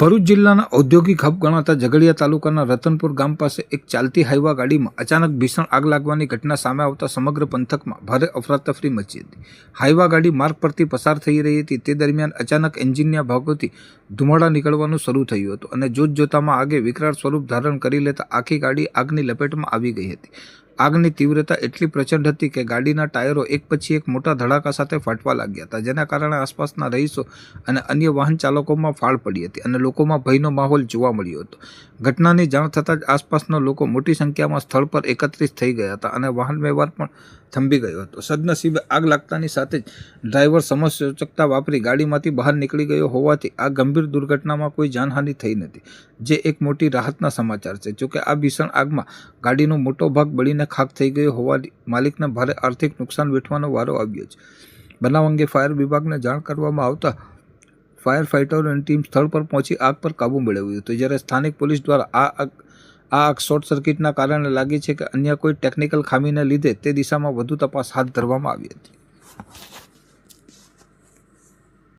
ભરૂચ જિલ્લાના ઔદ્યોગિક હબ ગણાતા ઝઘડિયા તાલુકાના રતનપુર ગામ પાસે એક ચાલતી હાઈવા ગાડીમાં અચાનક ભીષણ આગ લાગવાની ઘટના સામે આવતા સમગ્ર પંથકમાં ભારે અફરાતફરી મચી હતી. હાઈવા ગાડી માર્ગ પરથી પસાર થઈ રહી હતી. તે દરમિયાન અચાનક એન્જિનના ભાગોથી ધુમાડા નીકળવાનું શરૂ થયું હતું અને જોતજોતામાં આગે વિકરાળ સ્વરૂપ ધારણ કરી લેતા આખી ગાડી આગની લપેટમાં આવી ગઈ હતી. આગની તીવ્રતા એટલી પ્રચંડ હતી કે ગાડીના ટાયરો એક પછી એક મોટા ધડાકા સાથે ફાટવા લાગ્યા હતા, જેના કારણે આસપાસના રહીશો અને અન્ય વાહન ચાલકોમાં ફાળ પડી હતી અને લોકોમાં ભયનો માહોલ જોવા મળ્યો હતો. ઘટનાની જાણ થતાં જ આસપાસના લોકો મોટી સંખ્યામાં સ્થળ પર એકત્રિત થઈ ગયા હતા અને વાહન વ્યવહાર પણ થંભી ગયો હતો. સદનસીબે આગ લાગતાની સાથે જ ડ્રાઈવર સમયસૂચકતા વાપરી ગાડીમાંથી બહાર નીકળી ગયો હોવાથી આ ગંભીર દુર્ઘટનામાં કોઈ જાનહાનિ થઈ નથી, જે એક મોટી રાહતના સમાચાર છે. જોકે આ ભીષણ આગમાં ગાડીનો મોટો ભાગ બળીને ખાખ થઈ ગયો હોવાથી માલિકને ભારે આર્થિક નુકસાન વેઠવાનો વારો આવ્યો છે. બનાવ અંગે ફાયર વિભાગને જાણ કરવામાં આવતા ફાયર ફાઇટરોની ટીમ સ્થળ પર પહોંચી આગ પર કાબૂ મેળવ્યો હતો, જ્યારે સ્થાનિક પોલીસ દ્વારા આ આગ શોર્ટ સર્કિટના કારણે લાગી છે કે અન્ય કોઈ ટેકનિકલ ખામીને લીધે તે દિશામાં વધુ તપાસ હાથ ધરવામાં આવી હતી.